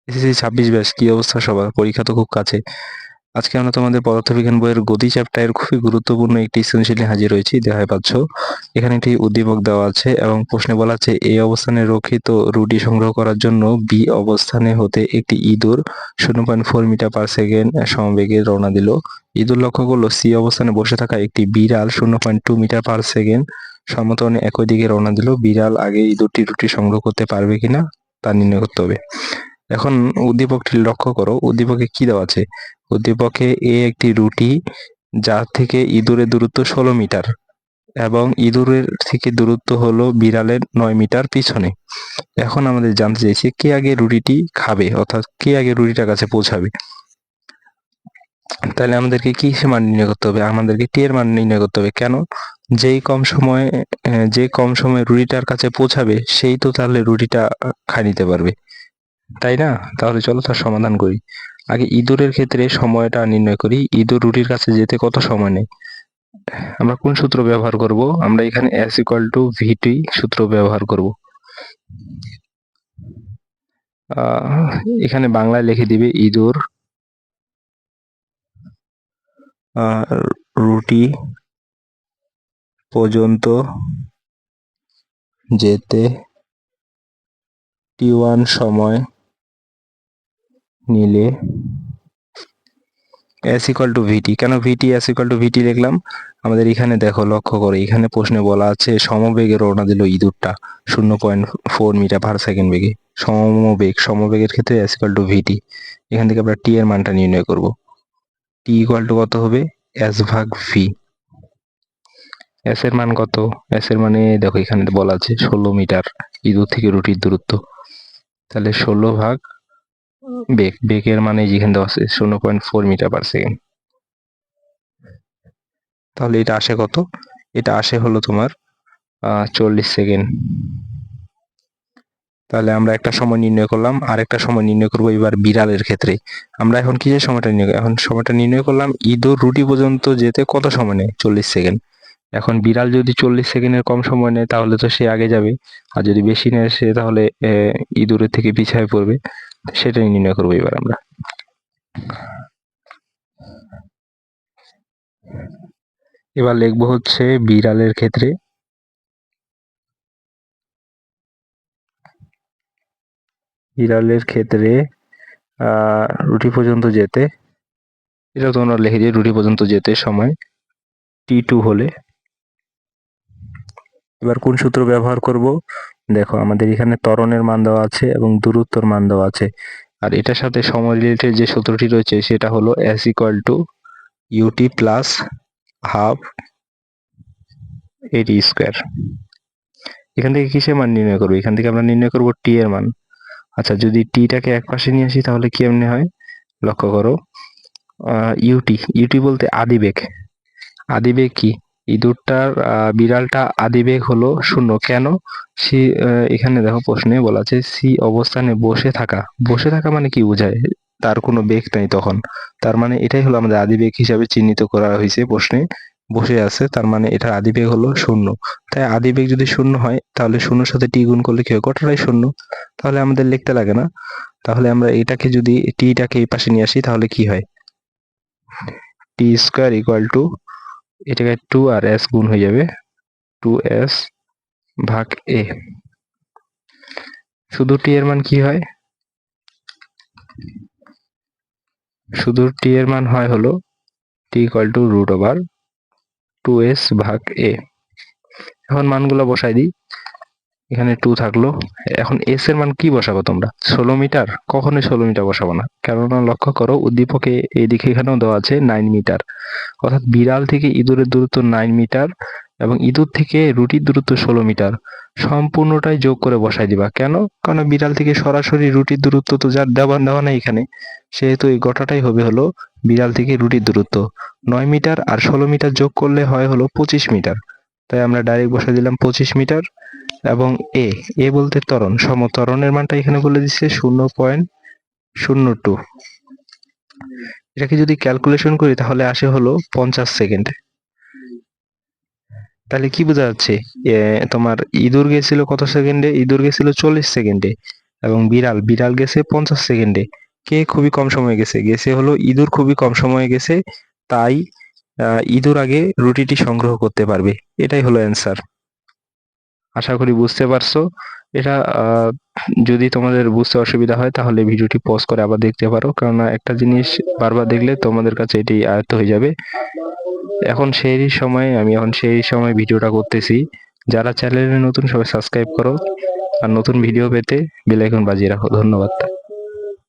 SSC 26 batch, কি অবস্থা সবার? পরীক্ষা তো খুব কাছে। আজকে আমরা তোমাদের পদার্থবিজ্ঞান বইয়ের গতি চ্যাপ্টারের খুবই গুরুত্বপূর্ণ একটি সৃজনশীল নিয়ে হাজির হয়েছি। দেখাই পাচ্ছ এখানে একটি উদ্দীপক দেওয়া আছে এবং প্রশ্নে বলা আছে এ অবস্থানে রক্ষিত রুটি সংগ্রহ করার জন্য বি অবস্থানে হতে একটি ইঁদুর 0.4 মিটার পার সেকেন্ড সমবেগে রওনা দিল। ইঁদুর লক্ষ্য করলো সি অবস্থানে বসে থাকা একটি বিড়াল 0.2 মিটার পার সেকেন্ড সমতলে একই দিকে রওনা দিল। বিড়াল আগে ইঁদুরটি রুটি সংগ্রহ করতে পারবে কিনা তা নির্ণয় করতে হবে। এখন উদ্দীপকটি লক্ষ্য করো, উদ্দীপকে কি দেওয়া আছে? উদ্দীপকে এ একটি রুটি যার থেকে ইঁদুরের দূরত্ব 16 মিটার এবং ইঁদুরের থেকে দূরত্ব হলো বিড়ালের 9 মিটার পিছনে। এখন আমাদের জানতে চাইছে কে আগে রুটিটি খাবে, অর্থাৎ কে আগে রুটিটার কাছে পৌঁছাবে। তাহলে আমাদেরকে কি মান নির্ণয় করতে হবে? আমাদেরকে টি এর মান নির্ণয় করতে হবে। কেন? যে কম সময়ে রুটিটার কাছে পৌঁছাবে সেই তো তাহলে রুটিটা খাই নিতে পারবে, তাই না? তাহলে চলো তার সমাধান করি। আগে ইঁদুরের ক্ষেত্রে সময়টা নির্ণয় করি। ইঁদুর রুটির কাছে যেতে কত সময় নেয়? আমরা কোন সূত্র ব্যবহার করব? আমরা এখানে s ইকুয়াল টু ভিটি সূত্র ব্যবহার করব। এখানে বাংলায় লিখে দিবে ইঁদুর রুটি পর্যন্ত যেতে t1 সময় নিলে s ইকুয়াল টু ভিটি। কেন ভিটি s ইকুয়াল টু ভিটি লিখলাম? আমাদের এখানে দেখো, লক্ষ্য করো, এখানে প্রশ্নে বলা আছে সমবেগে রওনা দিল ইঁদুরটা 0.4 মিটার পার সেকেন্ড বেগে। সমবেগের ক্ষেত্রে s ইকুয়াল টু ভিটি। এখান থেকে আমরা টি এর মানটা নির্ণয় করব। টি ইকুয়াল টু কত হবে? s ভাগ ভি। s এর মান কত? s এর মানে দেখো এখানে বলা আছে 16 মিটার ইঁদুর থেকে রুটির দূরত্ব। তাহলে 16 ভাগ বেগের মানে যেখানে দেওয়া আছে 0.4 মিটার পার সেকেন্ড। তাহলে এটা আসে কত? এটা আসে হলো তোমার 40 সেকেন্ড। তাহলে আমরা একটা সময় নির্ণয় করলাম, আর একটা সময় নির্ণয় করবো এবার বিড়ালের ক্ষেত্রে। আমরা এখন কিসের সময়টা নির্ণয়, এখন সময়টা নির্ণয় করলাম ইঁদুর রুটি পর্যন্ত যেতে কত সময় নেয়? 40 সেকেন্ড। এখন বিড়াল যদি 40 সেকেন্ডের কম সময় নেয় তাহলে তো সে আগে যাবে, আর যদি বেশি নেয় সে তাহলে ইঁদুরের থেকে পিছায় পড়বে। সেটাই নির্ণয় করবো এবার আমরা। এবার লিখবো হচ্ছে বিড়ালের ক্ষেত্রে রুটি পর্যন্ত যেতে, এটা তোমরা লিখে দিয়ে রুটি পর্যন্ত যেতে সময় t2 হলে। এবার কোন সূত্র ব্যবহার করব? দেখো আমাদের এখানে ত্বরণের মান দেওয়া আছে এবং দূরত্বর মান দেওয়া আছে, আর এটার সাথে সময় রিলেটেড যে সূত্রটি রয়েছে সেটা হলো s equal to u t plus half a t square. এখান থেকে কিসের মান নির্ণয় করবো? এখান থেকে আমরা নির্ণয় করব টি এর মান। আচ্ছা, যদি টিটাকে এক পাশে নিয়ে আসি তাহলে কি এমনি হয়? লক্ষ্য করো, ইউটি বলতে আদিবেগ। আদিবেগ কি? ইঁদুরটার বিড়ালটা আদিবেগ হলো 0। কেন? সে এখানে দেখো প্রশ্নে বলা আছে সি অবস্থানে বসে থাকা মানে কি বোঝায়? তার কোনো বেগ নাই তখন। তার মানে এটাই হলো আমাদের আদিবেগ হিসাবে চিহ্নিত করা হয়েছে প্রশ্নে। বসে আছে, তার মানে এটার আদিবেগ হলো 0। তাই আদিবেগ যদি 0 হয় তাহলে 0 সাথে টি গুণ করলে কি হয়? গোটাটাই 0। তাহলে আমাদের লিখতে লাগে না। তাহলে আমরা এটাকে যদি টিটাকে এই পাশে নিয়ে আসি তাহলে কি হয়? টি স্কোয়ার ইকুয়াল টু, এটাকে 2 আর s গুণ হয়ে যাবে 2s ভাগ a। শুধু টি এর মান কি হয়? শুধু টি এর মান হয় হলো T equal to root over 2s ভাগ a। এখন মানগুলো বসাই দিই। এখানে 2 থাকলো। এখন s এর মান কি বসাবো তোমরা? 16 মিটার? কখনোই 16 মিটার বসাবো না, কেননা লক্ষ্য করো উদ্দীপকে এইদিকে এখানেও দেওয়া আছে 9 মিটার, অর্থাৎ বিড়াল থেকে ইঁদুরের দূরত্ব 9 মিটার এবং ইঁদুর থেকে রুটির দূরত্ব 16 মিটার। সম্পূর্ণটাই যোগ করে বসাই দিবা। কেন? কারণ বিড়াল থেকে সরাসরি রুটির দূরত্ব তো যার দেওয়া নাই এখানে, সেহেতু এই গোটাটাই হবে হলো বিড়াল থেকে রুটির দূরত্ব। 9 মিটার আর 16 মিটার যোগ করলে হয় হলো 25 মিটার। তাই আমরা ডাইরেক্ট বসাই দিলাম 25 মিটার। এবং এ বলতে ত্বরণ, সমত্বরণের মানটা এখানে বলে দিচ্ছে 0.02। এটাকে যদি ক্যালকুলেশন করি তাহলে আসে হলো 50 সেকেন্ড। তাহলে কি বোঝা যাচ্ছে? তোমার ইঁদুর গেছিল কত সেকেন্ডে? ইঁদুর গেছিল 40 সেকেন্ডে এবং বিড়াল গেছে 50 সেকেন্ডে। কে খুবই কম সময়ে গেছে হলো ইঁদুর খুবই কম সময়ে গেছে, তাই ইঁদুর আগে রুটিটি সংগ্রহ করতে পারবে। এটাই হলো অ্যান্সার। আশা করি বুঝতে পারছো। এটা যদি তোমাদের বুঝতে অসুবিধা হয় তাহলে ভিডিওটি পজ করে আবার দেখতে পারো, কেননা একটা জিনিস বারবার দেখলে তোমাদের কাছে এটি আয়ত্ত হয়ে যাবে। আমি এখন সেই সময় ভিডিওটা করতেছি। যারা চ্যানেলে নতুন সবাই সাবস্ক্রাইব করো, আর নতুন ভিডিও পেতে বেল আইকন বাজিয়ে রাখো। ধন্যবাদ।